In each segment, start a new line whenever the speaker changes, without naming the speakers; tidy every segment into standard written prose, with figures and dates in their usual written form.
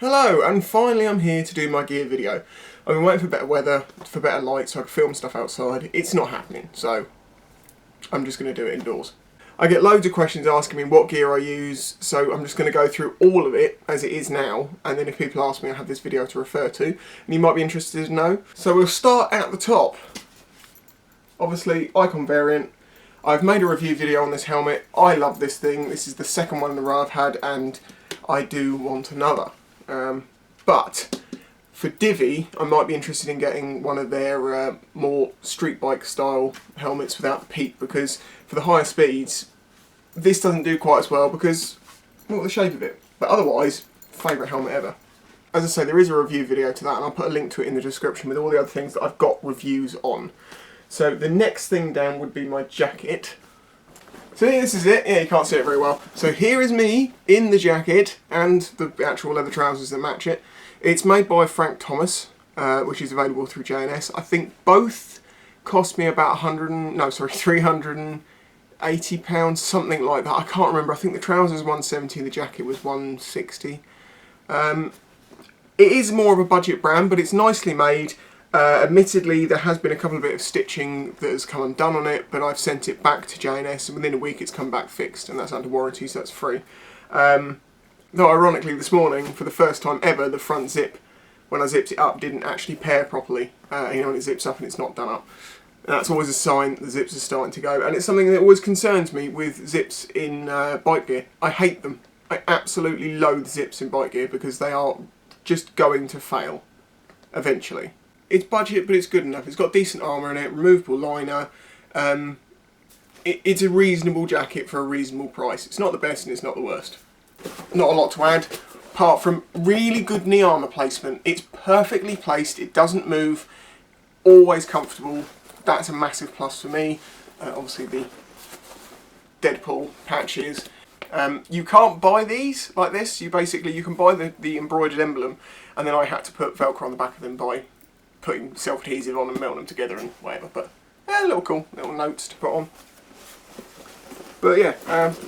Hello, and finally I'm here to do my gear video. I've been waiting for better weather, for better light, so I can film stuff outside. It's not happening, so I'm just going to do it indoors. I get loads of questions asking me what gear I use, so I'm just going to go through all of it as it is now, and then if people ask me I have this video to refer to, and you might be interested to know. So we'll start at the top. Obviously, Icon variant. I've made a review video on this helmet. I love this thing. This is the second one in a row I've had, and I do want another. But for DIVI, I might be interested in getting one of their more street bike style helmets without the peak, because for the higher speeds, this doesn't do quite as well because, well, the shape of it. But otherwise, favourite helmet ever. As I say, there is a review video to that, and I'll put a link to it in the description with all the other things that I've got reviews on. So the next thing down would be my jacket. So this is it. Yeah, you can't see it very well. So here is me in the jacket and the actual leather trousers that match it. It's made by Frank Thomas, which is available through J&S. I think both cost me about £380, something like that. I can't remember. I think the trousers was £170, the jacket was £160. It is more of a budget brand, but it's nicely made. Admittedly, there has been a couple of bit of stitching that has come undone on it, but I've sent it back to J&S, and within a week it's come back fixed, and that's under warranty, so that's free. Though ironically, this morning, for the first time ever, the front zip, when I zipped it up, didn't actually pair properly. You know, when it zips up and it's not done up. And that's always a sign that the zips are starting to go, and it's something that always concerns me with zips in bike gear. I hate them. I absolutely loathe zips in bike gear because they are just going to fail, eventually. It's budget, but it's good enough. It's got decent armour in it, removable liner. It's a reasonable jacket for a reasonable price. It's not the best and it's not the worst. Not a lot to add, apart from really good knee armour placement. It's perfectly placed, it doesn't move, always comfortable. That's a massive plus for me. Obviously the Deadpool Patches. You can't buy these like this. You can buy the embroidered emblem, and then I had to put Velcro on the back of them by putting self-adhesive on and melting them together and whatever, but a little cool little notes to put on. But yeah,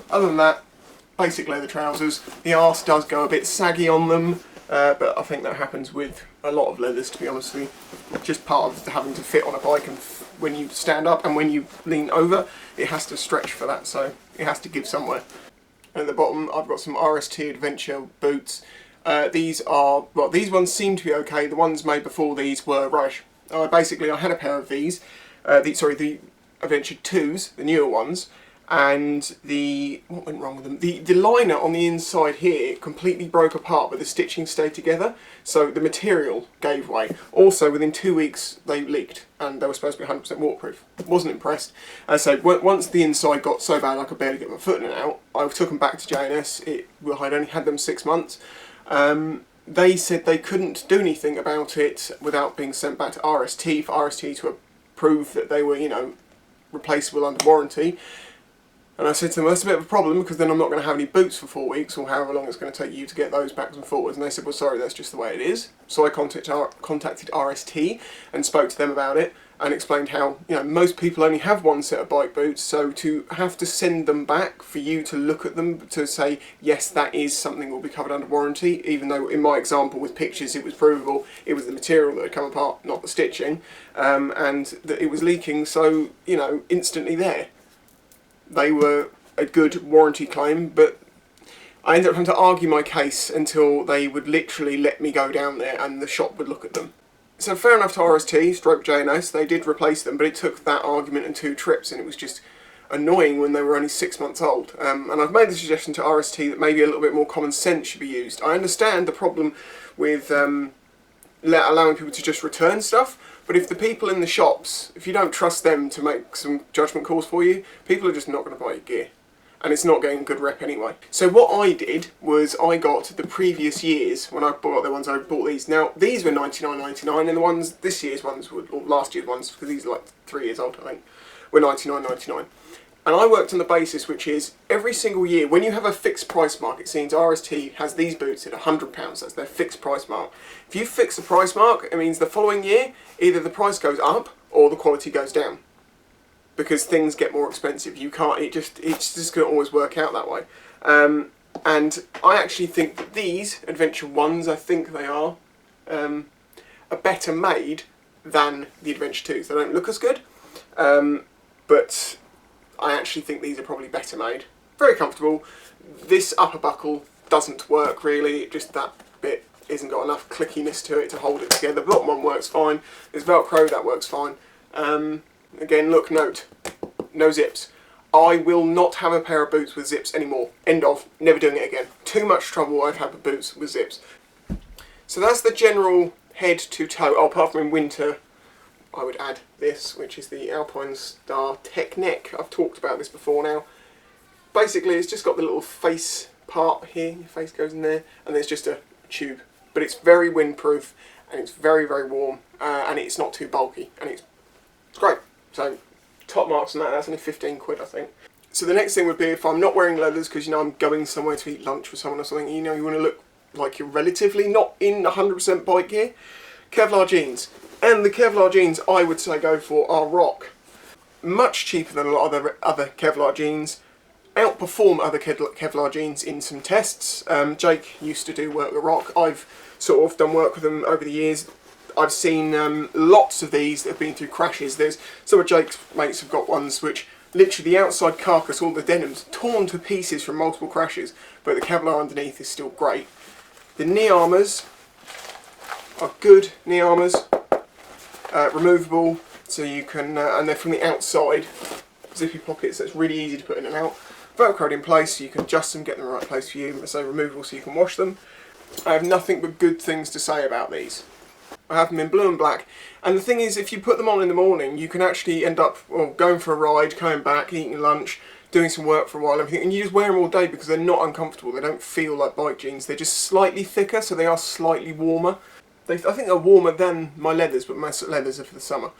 other than that, basic leather trousers. The arse does go a bit saggy on them, but I think that happens with a lot of leathers, to be honest with you. Just part of having to fit on a bike, and when you stand up and when you lean over, it has to stretch for that, so it has to give somewhere. And at the bottom, I've got some Rst Adventurer Boots. These ones seem to be okay. The ones made before these were rubbish. Basically, I had a pair of these, the Adventure 2s, the newer ones, and what went wrong with them? The liner on the inside here completely broke apart, but the stitching stayed together, so the material gave way. Also, within 2 weeks, they leaked, and they were supposed to be 100% waterproof. Wasn't impressed. So once the inside got so bad I could barely get my foot in and out, I took them back to J&S. I'd only had them 6 months. They said they couldn't do anything about it without being sent back to RST for RST to approve that they were, you know, replaceable under warranty. And I said to them, well, that's a bit of a problem because then I'm not going to have any boots for 4 weeks or however long it's going to take you to get those backwards and forwards. And they said, well, sorry, that's just the way it is. So I contacted RST and spoke to them about it and explained how, you know, most people only have one set of bike boots, so to have to send them back for you to look at them to say, yes, that is something that will be covered under warranty, even though in my example with pictures it was provable, it was the material that had come apart, not the stitching, and that it was leaking, so, you know, instantly there. They were a good warranty claim, but I ended up having to argue my case until they would literally let me go down there and the shop would look at them. So fair enough to RST, stroke J&S, they did replace them, but it took that argument and 2 trips, and it was just annoying when they were only 6 months old. And I've made the suggestion to RST that maybe a little bit more common sense should be used. I understand the problem with allowing people to just return stuff, but if the people in the shops, if you don't trust them to make some judgment calls for you, people are just not going to buy your gear. And it's not getting a good rep anyway. So what I did was I got the previous years, when I bought the ones I bought these. Now, these were $99.99, and the ones, this year's ones, or last year's ones, because these are like 3 years old, I think, were $99.99. And I worked on the basis which is, every single year, when you have a fixed price mark, it seems RST has these boots at £100, that's their fixed price mark. If you fix the price mark, it means the following year, either the price goes up, or the quality goes down. Because things get more expensive. You can't, it's just going to always work out that way. And I actually think that these Adventure 1s, I think they are better made than the Adventure 2s. They don't look as good, but I actually think these are probably better made. Very comfortable. This upper buckle doesn't work really, just that bit isn't got enough clickiness to it to hold it together. The bottom one works fine. There's Velcro, that works fine. Again, look, note, no zips. I will not have a pair of boots with zips anymore. End of. Never doing it again. Too much trouble I've had with boots with zips. So that's the general head to toe. Oh, apart from in winter, I would add this, which is the Alpine-Star Tech Neck. I've talked about this before now. Basically, it's just got the little face part here. Your face goes in there, and there's just a tube. But it's very windproof, and it's very, very warm, and it's not too bulky, and it's great. So, top marks on that. That's only 15 quid, I think. So the next thing would be if I'm not wearing leathers, because, you know, I'm going somewhere to eat lunch with someone or something, you know, you want to look like you're relatively not in 100% bike gear. Kevlar jeans. And the Kevlar jeans I would say go for are rock. Much cheaper than a lot of other Kevlar jeans. Outperform other Kevlar jeans in some tests. Jake used to do work with Rock. I've sort of done work with them over the years. I've seen lots of these that have been through crashes. There's some of Jake's mates have got ones which literally the outside carcass, all the denim's torn to pieces from multiple crashes, but the Kevlar underneath is still great. The knee armours are good knee armours, removable, so you can, and they're from the outside, zippy pockets, so it's really easy to put in and out. Velcroed in place, so you can adjust them, get them in the right place for you, so removable so you can wash them. I have nothing but good things to say about these. I have them in blue and black, and the thing is, if you put them on in the morning, you can actually end up going for a ride, coming back, eating lunch, doing some work for a while, everything, and you just wear them all day because they're not uncomfortable. They don't feel like bike jeans. They're just slightly thicker, so they are slightly warmer. I think they're warmer than my leathers, but my leathers are for the summer.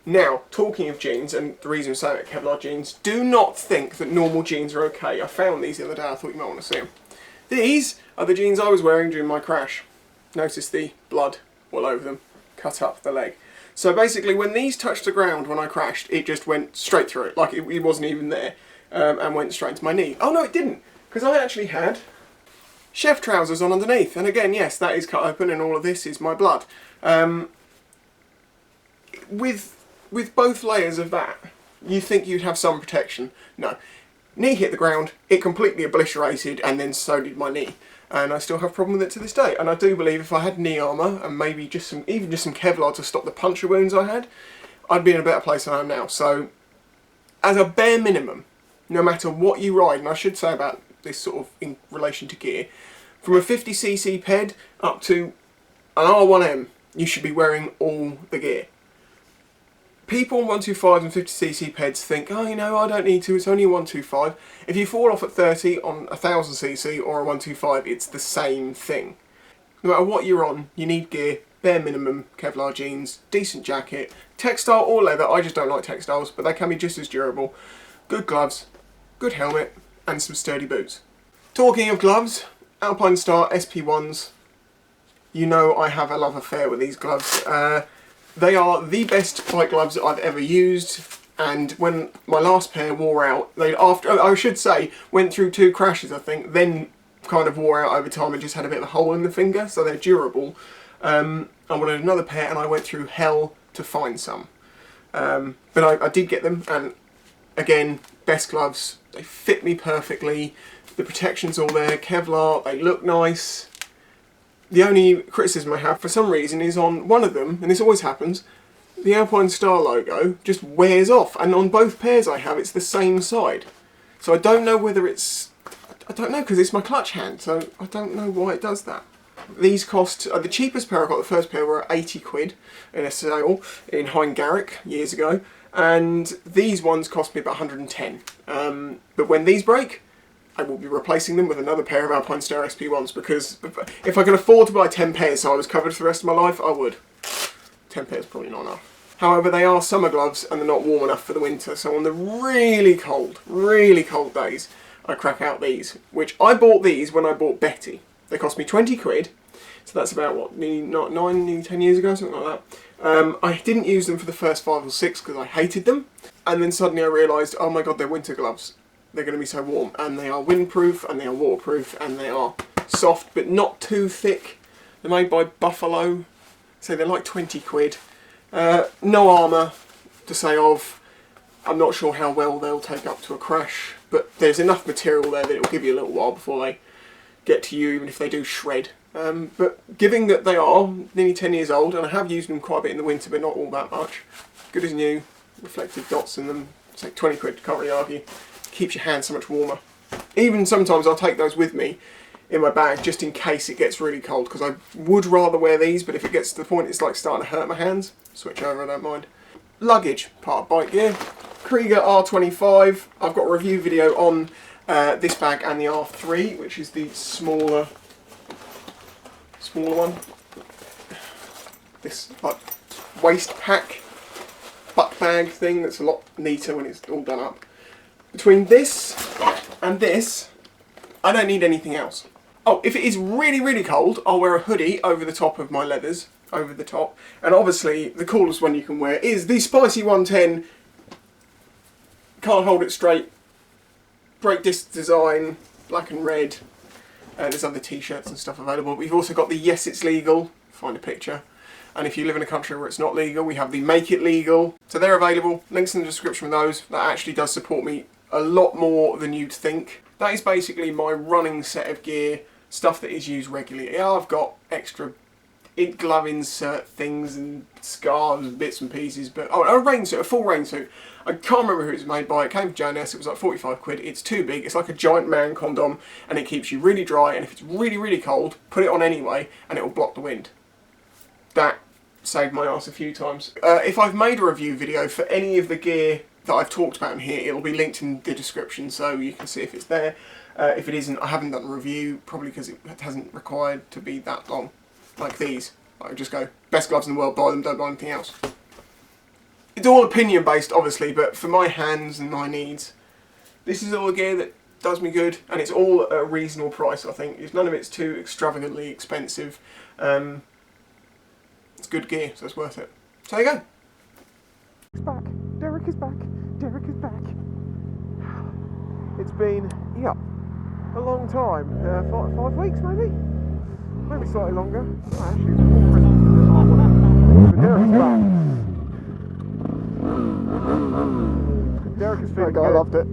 Now, talking of jeans, and the reason I'm saying about Kevlar jeans, do not think that normal jeans are okay. I found these the other day. I thought you might want to see them. These are the jeans I was wearing during my crash. Notice the blood all over them, cut up the leg. So basically, when these touched the ground when I crashed, it just went straight through it, like it wasn't even there. And went straight into my knee. Oh no, it didn't, because I actually had chef trousers on underneath, and again, yes, that is cut open, and all of this is my blood. With both layers of that, you think you'd have some protection. No, knee hit the ground, it completely obliterated, and then so did my knee, and I still have a problem with it to this day. And I do believe if I had knee armour and maybe just some Kevlar to stop the puncture wounds I had, I'd be in a better place than I am now. So, as a bare minimum, no matter what you ride, and I should say about this sort of in relation to gear, from a 50cc ped up to an R1M, you should be wearing all the gear. People on 125s and 50cc peds think, oh, you know, I don't need to, it's only a 125. If you fall off at 30 on a 1000cc or a 125, it's the same thing. No matter what you're on, you need gear, bare minimum, Kevlar jeans, decent jacket, textile or leather. I just don't like textiles, but they can be just as durable. Good gloves, good helmet, and some sturdy boots. Talking of gloves, Alpine-Star SP1s. You know I have a love affair with these gloves. They are the best bike gloves I've ever used, and when my last pair wore out, I should say, went through 2 crashes I think, then kind of wore out over time and just had a bit of a hole in the finger, so they're durable. I wanted another pair and I went through hell to find some. But I did get them, and again, best gloves. They fit me perfectly, the protection's all there, Kevlar, they look nice. The only criticism I have for some reason is on one of them, and this always happens, the Alpine-Star logo just wears off, and on both pairs I have it's the same side. So I don't know whether it's, I don't know, because it's my clutch hand, so I don't know why it does that. These cost, the cheapest pair I got, the first pair, were 80 quid in a sale in Hein Garrick years ago, and these ones cost me about 110. But when these break, I will be replacing them with another pair of Alpine-Star SP1s, because if I could afford to buy 10 pairs so I was covered for the rest of my life, I would. 10 pairs probably not enough. However, they are summer gloves and they're not warm enough for the winter, so on the really cold days, I crack out these, which I bought these when I bought Betty. They cost me 20 quid, so that's about, what, nearly 10 years ago, something like that. I didn't use them for the first 5 or 6 because I hated them, and then suddenly I realised, oh my god, they're winter gloves. they're going to be so warm. And they are windproof, and they are waterproof, and they are soft, but not too thick. They're made by Buffalo, so they're like 20 quid. No armour to say of. I'm not sure how well they'll take up to a crash, but there's enough material there that it'll give you a little while before they get to you, even if they do shred. But given that they are nearly 10 years old, and I have used them quite a bit in the winter, but not all that much, good as new, reflective dots in them, it's like 20 quid, can't really argue. Keeps your hands so much warmer. Even sometimes I'll take those with me in my bag just in case it gets really cold, because I would rather wear these, but if it gets to the point it's like starting to hurt my hands, switch over, I don't mind. Luggage, part of bike gear. Krieger R-25. I've got a review video on this bag and the R3, which is the smaller one. This like waist pack butt bag thing that's a lot neater when it's all done up. Between this and this, I don't need anything else. Oh, if it is really, really cold, I'll wear a hoodie over the top of my leathers, over the top. And obviously, the coolest one you can wear is the Spicy110. Can't hold it straight. Brake disc design, black and red. There's other t-shirts and stuff available. We've also got the Yes It's Legal, find a picture. And if you live in a country where it's not legal, we have the Make It Legal. So they're available, links in the description of those. That actually does support me a lot more than you'd think. That is basically my running set of gear, stuff that is used regularly. Yeah, I've got extra glove insert things and scarves and bits and pieces, but oh, a rain suit, a full rain suit. I can't remember who it was made by. It came from J&S. It was like 45 quid. It's too big. It's like a giant man condom, and it keeps you really dry. And if it's really, really cold, put it on anyway, and it will block the wind. That saved my ass a few times. If I've made a review video for any of the gear that I've talked about in here, it'll be linked in the description, so you can see if it's there. If it isn't, I haven't done a review, probably because it hasn't required to be that long. Like these. I just go, best gloves in the world, buy them, don't buy anything else. It's all opinion based, obviously, but for my hands and my needs, this is all the gear that does me good, and it's all at a reasonable price, I think. None of it's too extravagantly expensive. It's good gear, so it's worth it. So there you go. It's back. Derek is back. Derek is back. It's been, a long time. 5 weeks, maybe? Maybe slightly longer. Oh, actually, it's more Christmas than this one. But Derek is back. Derek is feeling good. I loved it.